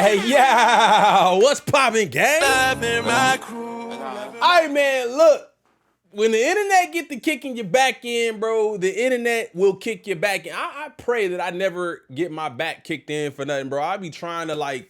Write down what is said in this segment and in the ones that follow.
Hey, yeah, what's poppin', gang? All right, man, look. When the internet get to kicking you back in, bro, the internet will kick you back in. I pray that I never get my back kicked in for nothing, bro. I be trying to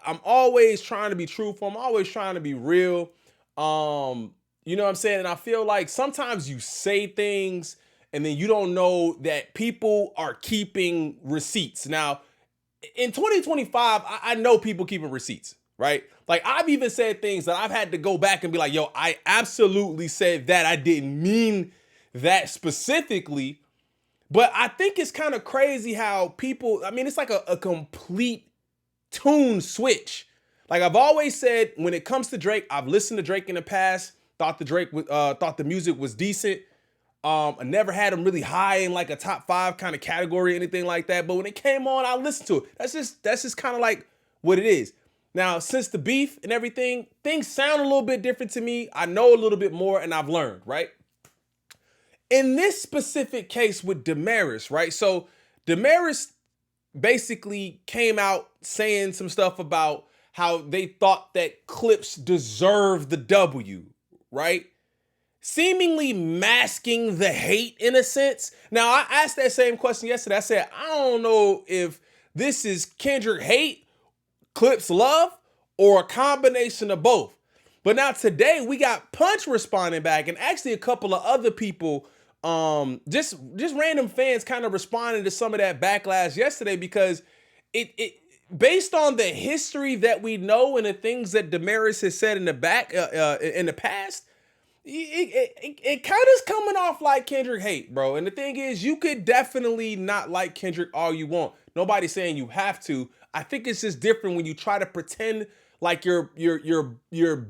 I'm always trying to be truthful. I'm always trying to be real. You know what I'm saying? And I feel like sometimes you say things and then you don't know that people are keeping receipts. Now, in 2025, I know people keeping receipts, right? Like, I've even said things that I've had to go back and be like, yo, I absolutely said that. I didn't mean that specifically. But I think it's kind of crazy how people, I mean, it's like a complete tune switch. Like, I've always said, when it comes to Drake, I've listened to Drake in the past, thought the music was decent. I never had him really high in like a top 5 kind of category or anything like that. But when it came on, I listened to it. That's just kind of like what it is. Now, since the beef and everything, things sound a little bit different to me. I know a little bit more and I've learned, right? In this specific case with Demaris, right? So Demaris basically came out saying some stuff about how they thought that Clipse deserved the W, right? Seemingly masking the hate in a sense. Now, I asked that same question yesterday. I said, I don't know if this is Kendrick hate, Clipse love, or a combination of both. But now today we got Punch responding back, and actually a couple of other people, just random fans kind of responding to some of that backlash yesterday, because it based on the history that we know and the things that Demaris has said in the past, it kind of is coming off like Kendrick hate, bro. And the thing is, you could definitely not like Kendrick all you want. Nobody's saying you have to. I think it's just different when you try to pretend like you're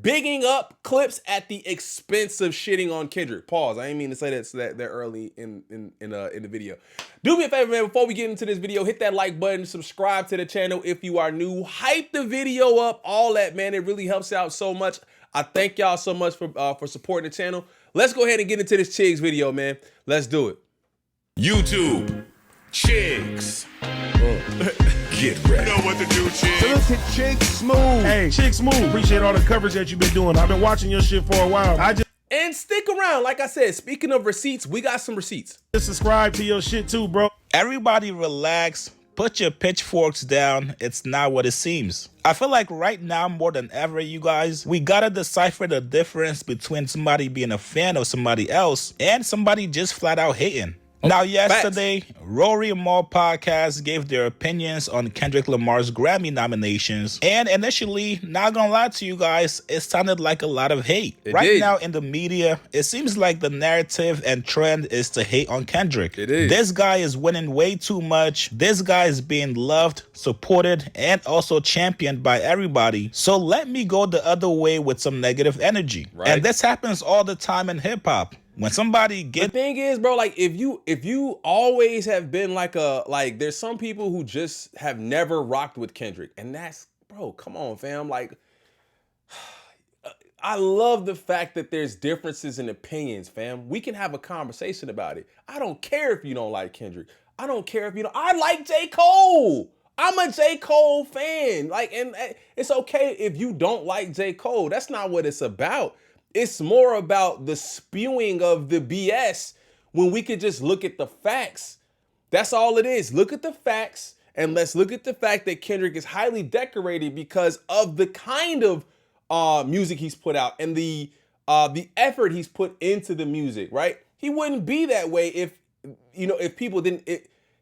bigging up Clipse at the expense of shitting on Kendrick. Pause. I didn't mean to say that early in the video. Do me a favor, man. Before we get into this video, hit that like button, subscribe to the channel if you are new, hype the video up, all that, man. It really helps out so much. I thank y'all so much for supporting the channel. Let's go ahead and get into this Chigs video, man. Let's do it. YouTube, Chigs. Get ready. You know what to do, Chigs. Salute to Chigs Smooth. Hey, Chigs Smooth. Appreciate all the coverage that you've been doing. I've been watching your shit for a while. And stick around. Like I said, speaking of receipts, we got some receipts. Just subscribe to your shit too, bro. Everybody relax. Put your pitchforks down. It's not what it seems. I feel like right now more than ever, you guys, we gotta decipher the difference between somebody being a fan of somebody else and somebody just flat out hating. Now, yesterday, Rory Mal Podcast gave their opinions on Kendrick Lamar's Grammy nominations. And initially, not gonna lie to you guys, it sounded like a lot of hate. Right now in the media, it seems like the narrative and trend is to hate on Kendrick. It is. This guy is winning way too much. This guy is being loved, supported, and also championed by everybody. So let me go the other way with some negative energy. Right. And this happens all the time in hip-hop. When somebody the thing is, bro, like if you always have been like there's some people who just have never rocked with Kendrick, and that's, bro, come on, fam. Like, I love the fact that there's differences in opinions, fam. We can have a conversation about it. I don't care if you don't like Kendrick. I don't care if you don't. I like J. Cole. I'm a J. Cole fan. Like, and it's okay if you don't like J. Cole. That's not what it's about. It's more about the spewing of the BS when we could just look at the facts. That's all it is. Look at the facts, and let's look at the fact that Kendrick is highly decorated because of the kind of music he's put out and the effort he's put into the music, right? He wouldn't be that way if people didn't.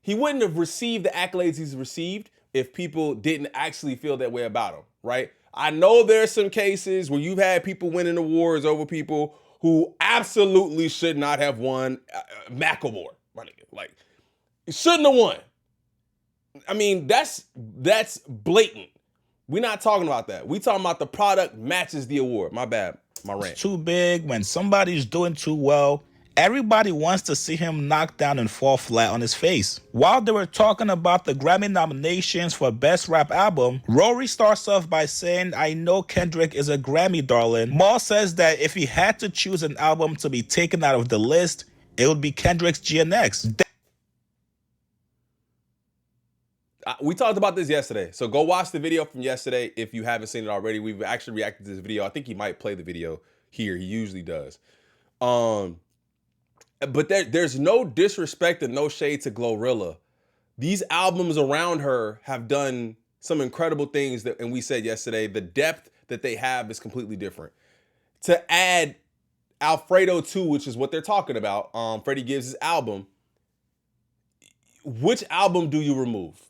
He wouldn't have received the accolades he's received if people didn't actually feel that way about him, right? I know there's some cases where you've had people winning awards over people who absolutely should not have won. Macklemore, like, shouldn't have won. I mean, that's blatant. We're not talking about that. We talking about the product matches the award. My bad, my rant. Too big. When somebody's doing too well, everybody wants to see him knock down and fall flat on his face. While they were talking about the Grammy nominations for Best Rap Album, Rory starts off by saying, I know Kendrick is a Grammy darling. Mal says that if he had to choose an album to be taken out of the list, it would be Kendrick's GNX. We talked about this yesterday. So go watch the video from yesterday if you haven't seen it already. We've actually reacted to this video. I think he might play the video here. He usually does. But there's no disrespect and no shade to Glorilla. These albums around her have done some incredible things and we said yesterday, the depth that they have is completely different. To add Alfredo 2, which is what they're talking about, Freddie Gibbs' album, which album do you remove?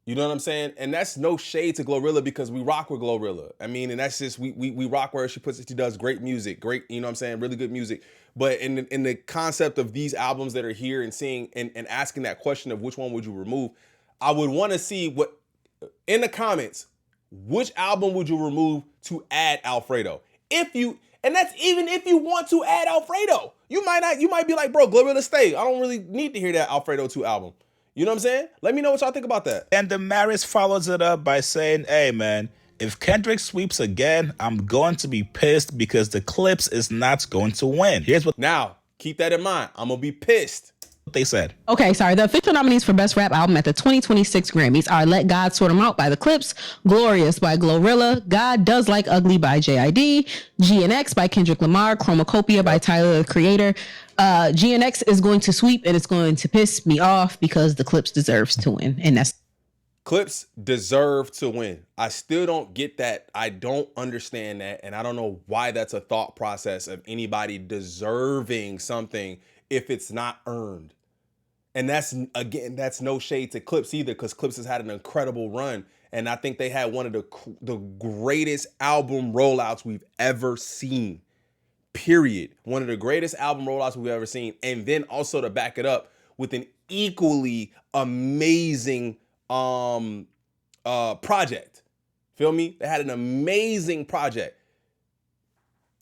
You know what I'm saying? And that's no shade to Glorilla because we rock with Glorilla. I mean, and that's just, we rock where she puts it. She does great music, great, you know what I'm saying? Really good music. But in the concept of these albums that are here and seeing and asking that question of which one would you remove, I would want to see what, in the comments, which album would you remove to add Alfredo? And that's even if you want to add Alfredo. You might be like, bro, Glorilla stay. I don't really need to hear that Alfredo 2 album. You know what I'm saying? Let me know what y'all think about that. And Demaris follows it up by saying, hey, man, if Kendrick sweeps again, I'm going to be pissed because the Clipse is not going to win. Here's what... Now, keep that in mind. I'm going to be pissed. They said. Okay, sorry. The official nominees for Best Rap Album at the 2026 Grammys are Let God Sort 'Em Out by The Clipse, Glorious by Glorilla, God Does Like Ugly by JID, GNX by Kendrick Lamar, Chromacopia by Tyler, the Creator. GNX is going to sweep and it's going to piss me off because The Clipse deserves to win. And that's... Clipse deserve to win. I still don't get that. I don't understand that. And I don't know why that's a thought process of anybody deserving something if it's not earned. And that's no shade to Clipse either, because Clipse has had an incredible run. And I think they had one of the greatest album rollouts we've ever seen, period. One of the greatest album rollouts we've ever seen. And then also to back it up with an equally amazing project. Feel me? They had an amazing project.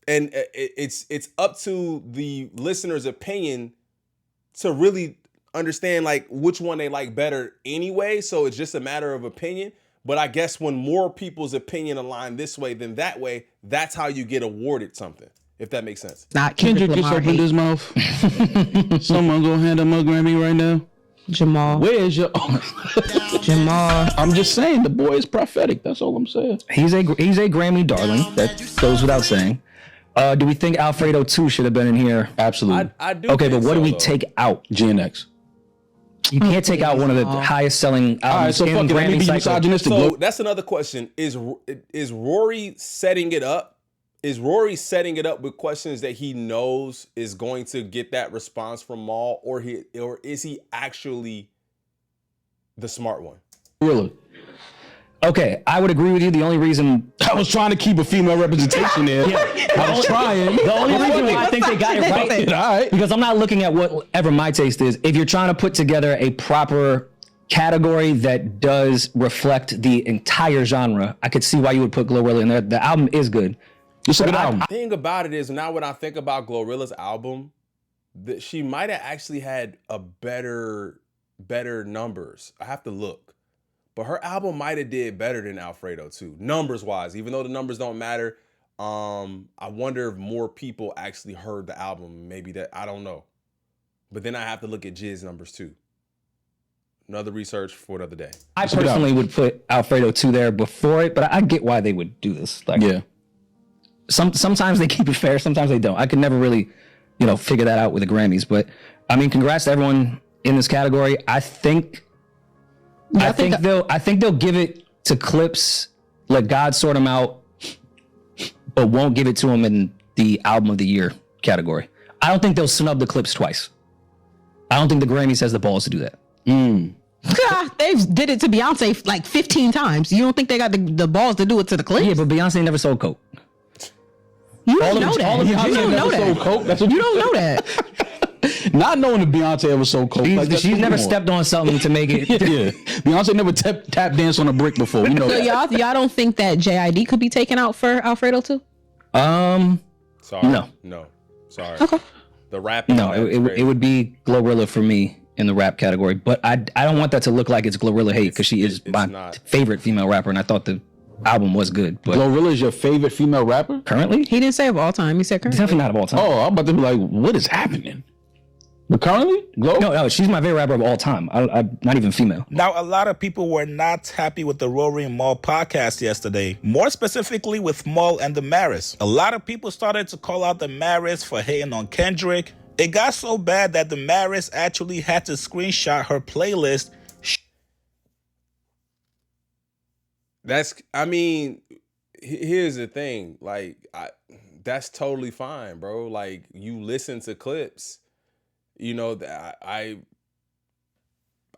And it's up to the listener's opinion to really understand like which one they like better anyway. So it's just a matter of opinion. But I guess when more people's opinion align this way than that way, that's how you get awarded something, if that makes sense. Not Kendrick just opened his mouth. Someone go hand him a Grammy right now. Jamal. Where's your Jamal? I'm just saying the boy is prophetic. That's all I'm saying. He's a Grammy darling. That goes without saying. Do we think Alfredo 2 should have been in here? Absolutely. I do. Okay, but what do we take out? GNX. You can't take out one of the highest selling albums. All right, so in fuck it. Let me Grammy be cycle. misogynistic. So that's another question. Is Rory setting it up? Is Rory setting it up with questions that he knows is going to get that response from Mal, or is he actually the smart one? Really? Okay, I would agree with you. The only reason I was trying to keep a female representation there. I was trying. The only reason why I think they got it right, All right. because I'm not looking at whatever my taste is. If you're trying to put together a proper category that does reflect the entire genre, I could see why you would put Glorilla in there. The album is good. It's a good album. The thing about it is, now when I think about Glorilla's album, that she might have actually had a better numbers. I have to look. But her album might have did better than Alfredo too, numbers wise. Even though the numbers don't matter, I wonder if more people actually heard the album. Maybe that, I don't know. But then I have to look at Jizz numbers too. Another research for another day. I personally would put Alfredo 2 there before it, but I get why they would do this. Like, Yeah. Sometimes they keep it fair, sometimes they don't. I could never really, figure that out with the Grammys. But I mean, congrats to everyone in this category. I think they'll give it to Clipse, Let God Sort 'Em Out, but won't give it to him in the Album of the Year category. I don't think they'll snub the Clipse twice. I don't think the Grammys has the balls to do that. They've did it to Beyonce like 15 times. You don't think they got the balls to do it to the Clipse? Yeah, but Beyonce never sold coke. You don't know that. You don't know that. Coke. That's what You don't know that. Not knowing that Beyonce ever sold coke. She's never stepped on something to make it. Yeah. Beyonce never tap dance on a brick before. We know So that. y'all don't think that JID could be taken out for Alfredo too? Sorry. No. No. Sorry. Okay. The rap. No, it would be Glorilla for me in the rap category. But I don't want that to look like it's Glorilla hate, because she is my favorite female rapper, and I thought the album was good. But Glorilla is your favorite female rapper? currently, He didn't say of all time. He said currently. definitely not of all time. Oh, I'm about to be like, what is happening? But currently, Glow? No, she's my favorite rapper of all time. I'm not even female. Now, a lot of people were not happy with the Rory Mal podcast yesterday, more specifically with Mal and Demaris. A lot of people started to call out Demaris for hating on Kendrick. It got so bad that Demaris actually had to screenshot her playlist. Here's the thing. Like, that's totally fine, bro. Like, you listen to Clipse. You know, I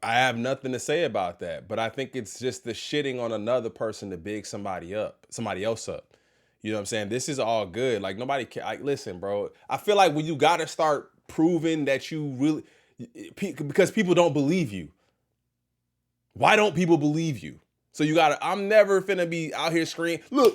have nothing to say about that, but I think it's just the shitting on another person to big somebody else up. You know what I'm saying? This is all good. Like, nobody can. Like, listen, bro. I feel like when you got to start proving that you really, because people don't believe you. Why don't people believe you? So you gotta. I'm never finna be out here screaming. Look.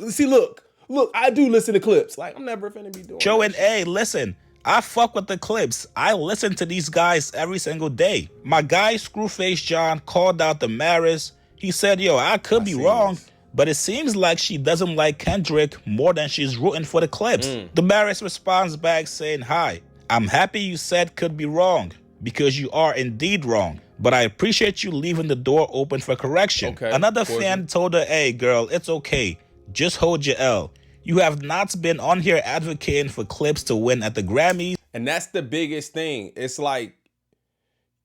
I do listen to Clipse. Like, I'm never finna be doing. Showing, hey, listen. I fuck with the Clipse. I listen to these guys every single day. My guy Screwface John called out Demaris. He said, yo, I could be wrong, but it seems like she doesn't like Kendrick more than she's rooting for the Clipse. Demaris responds back saying, hi, I'm happy you said could be wrong because you are indeed wrong, but I appreciate you leaving the door open for correction. Okay, another fan told her, hey, girl, it's okay. Just hold your L. You have not been on here advocating for Clipse to win at the Grammys. And that's the biggest thing. It's like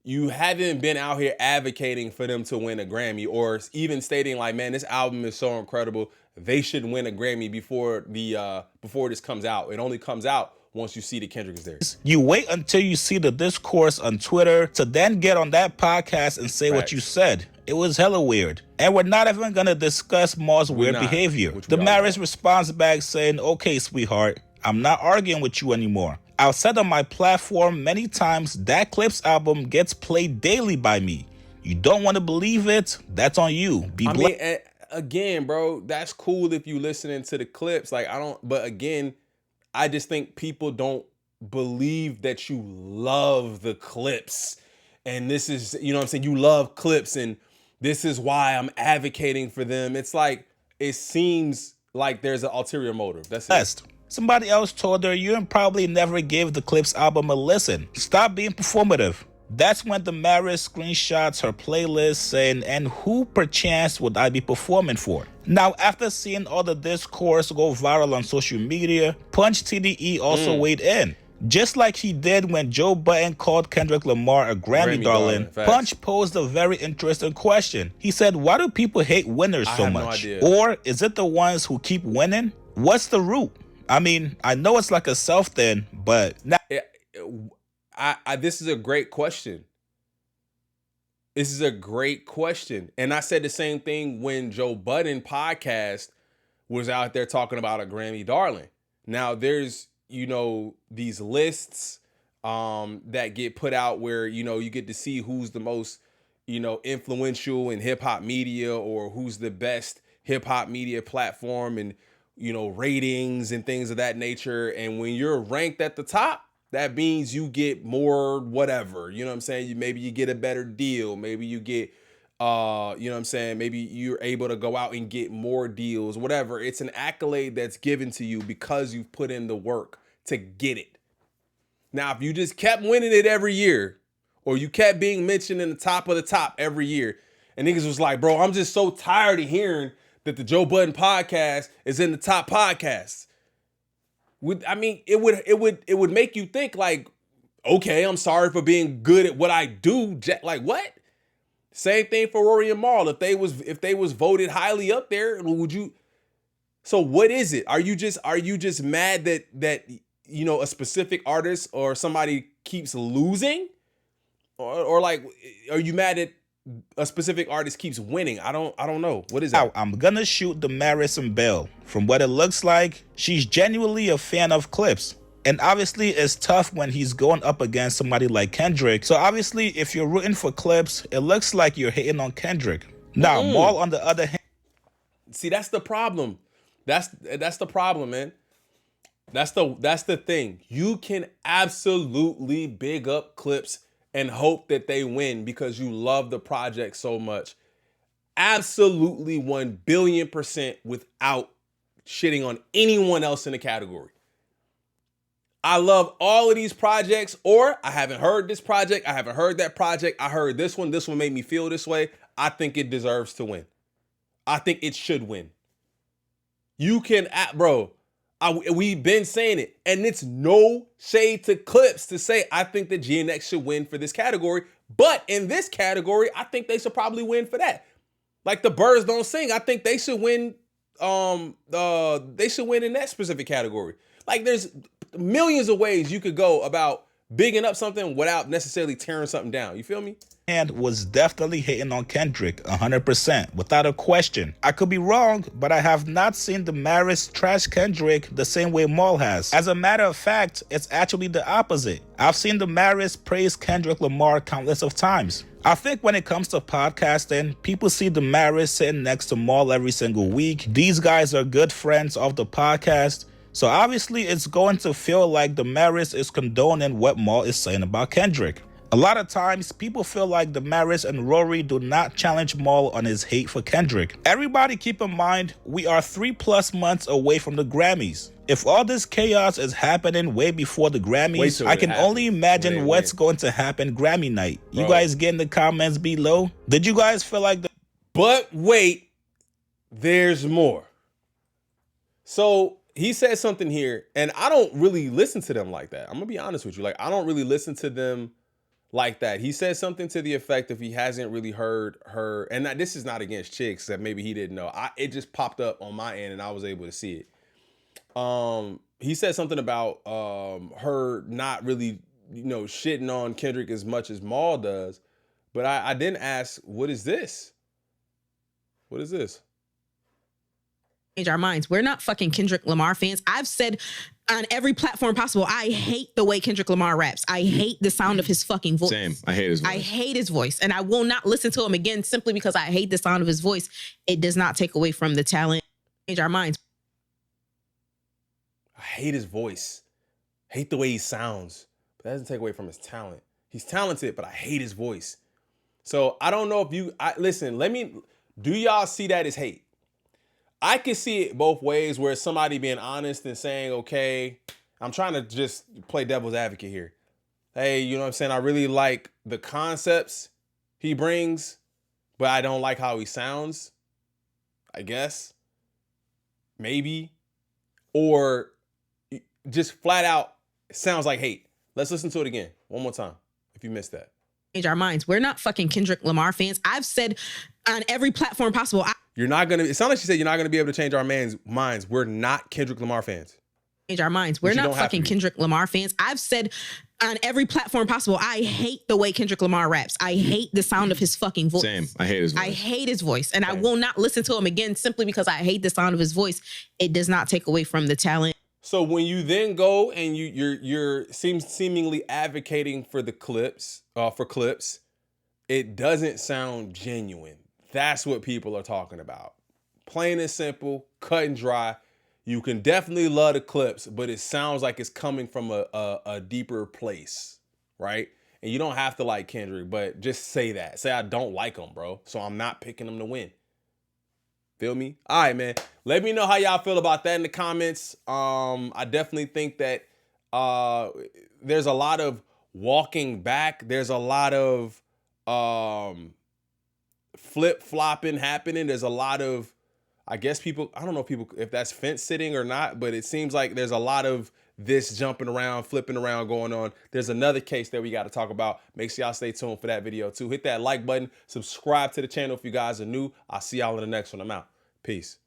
you haven't been out here advocating for them to win a Grammy or even stating like, man, this album is so incredible. They should win a Grammy before this comes out. It only comes out once you see that Kendrick is there. You wait until you see the discourse on Twitter to then get on that podcast and say what you said. It was hella weird. And we're not even going to discuss Mal's weird behavior. Demaris responds back saying, okay, sweetheart, I'm not arguing with you anymore. I've said on my platform many times that Clipse album gets played daily by me. You don't want to believe it? That's on you. Again, bro, that's cool if you listening to the Clipse. Like, but again, I just think people don't believe that you love the Clipse. And this is, you know what I'm saying? You love Clipse and this is why I'm advocating for them. It's like, it seems like there's an ulterior motive. That's it. Somebody else told her, you probably never gave the Clipse album a listen. Stop being performative. That's when Demaris screenshots her playlist saying, and who perchance would I be performing for? Now, after seeing all the discourse go viral on social media, Punch TDE also weighed in. Just like he did when Joe Budden called Kendrick Lamar a Grammy darling, Punch posed a very interesting question. He said, why do people hate winners so much? Or is it the ones who keep winning? What's the root? I mean, I know it's like a self thing, but... This is a great question. This is a great question. And I said the same thing when Joe Budden podcast was out there talking about a Grammy darling. Now, there's, you know, these lists that get put out where, you know, you get to see who's the most, you know, influential in hip hop media or who's the best hip hop media platform and, you know, ratings and things of that nature. And when you're ranked at the top, that means you get more whatever, you know what I'm saying? Maybe you get a better deal. Maybe you get, you know what I'm saying? Maybe you're able to go out and get more deals, whatever. It's an accolade that's given to you because you've put in the work to get it. Now, if you just kept winning it every year, or you kept being mentioned in the top of the top every year, and niggas was like, bro, I'm just so tired of hearing that the Joe Budden podcast is in the top podcasts. I mean, it would make you think like, okay, I'm sorry for being good at what I do. Like what? Same thing for Rory and Mal. If they was voted highly up there, would you? So what is it? Are you just mad that you know a specific artist or somebody keeps losing, or like, are you mad that a specific artist keeps winning? I don't know. What is that? I'm gonna shoot Demaris and Bell. From what it looks like, she's genuinely a fan of Clipse. And obviously it's tough when he's going up against somebody like Kendrick. So obviously if you're rooting for Clipse, it looks like you're hating on Kendrick. Now, Mal on the other hand. See, that's the problem. That's the problem, man. That's the thing. You can absolutely big up Clipse and hope that they win because you love the project so much. Absolutely 1 billion% without shitting on anyone else in the category. I love all of these projects, or I haven't heard this project, I haven't heard that project, I heard this one made me feel this way. I think it deserves to win. I think it should win. You can, bro, we've been saying it, and it's no shade to Clipse to say I think that GNX should win for this category, but in this category, I think they should probably win for that. Like the Birds Don't Sing, I think they should win. They should win in that specific category. Like there's millions of ways you could go about bigging up something without necessarily tearing something down. You feel me? And was definitely hitting on Kendrick 100%, without a question. I could be wrong, but I have not seen Demaris trash Kendrick the same way Mal has. As a matter of fact, it's actually the opposite. I've seen Demaris praise Kendrick Lamar countless of times. I think when it comes to podcasting, people see Demaris sitting next to Mal every single week. These guys are good friends of the podcast. So obviously it's going to feel like Demaris is condoning what Mal is saying about Kendrick. A lot of times, people feel like Demaris and Rory do not challenge Mal on his hate for Kendrick. Everybody keep in mind, we are 3+ months away from the Grammys. If all this chaos is happening way before the Grammys, I can only imagine what's going to happen Grammy night. Bro. You guys get in the comments below. Did you guys feel like the... But wait, there's more. So he said something here, and I don't really listen to them like that. I'm gonna be honest with you. Like, I don't really listen to them like that. He said something to the effect if he hasn't really heard her, and this is not against chicks that maybe he didn't know. It just popped up on my end and I was able to see it. He said something about her not really, shitting on Kendrick as much as Mal does. But I didn't ask, what is this? What is this? Change our minds. We're not fucking Kendrick Lamar fans. I've said on every platform possible, I hate the way Kendrick Lamar raps. I hate the sound of his fucking voice. Same. I hate his voice. I hate his voice. And I will not listen to him again simply because I hate the sound of his voice. It does not take away from the talent. Change our minds. I hate his voice. Hate the way he sounds. But that doesn't take away from his talent. He's talented, but I hate his voice. So I don't know if you... listen, do y'all see that as hate? I can see it both ways, where it's somebody being honest and saying, okay, I'm trying to just play devil's advocate here. Hey, you know what I'm saying? I really like the concepts he brings, but I don't like how he sounds, I guess. Maybe. Or just flat out sounds like hate. Let's listen to it again one more time if you missed that. Change our minds. We're not fucking Kendrick Lamar fans. I've said on every platform possible... You're not going to... It sounds like she said you're not going to be able to change our minds. We're not Kendrick Lamar fans. Change our minds. We're not fucking Kendrick Lamar fans. I've said on every platform possible, I hate the way Kendrick Lamar raps. I hate the sound of his fucking voice. Same. I hate his voice. I hate his voice. And I will not listen to him again simply because I hate the sound of his voice. It does not take away from the talent. So when you then go and you're seemingly advocating for the Clipse, it doesn't sound genuine. That's what people are talking about. Plain and simple, cut and dry. You can definitely love the Clipse, but it sounds like it's coming from a deeper place, right? And you don't have to like Kendrick, but just say that. Say I don't like him, bro. So I'm not picking him to win. Feel me? All right, man. Let me know how y'all feel about that in the comments. I definitely think that there's a lot of walking back. There's a lot of flip-flopping happening. There's a lot of, I guess people, I don't know if that's fence sitting or not, but it seems like there's a lot of this jumping around, flipping around going on. There's another case that we got to talk about. Make sure y'all stay tuned for that video too. Hit that like button, subscribe to the channel if you guys are new. I'll see y'all in the next one. I'm out. Peace.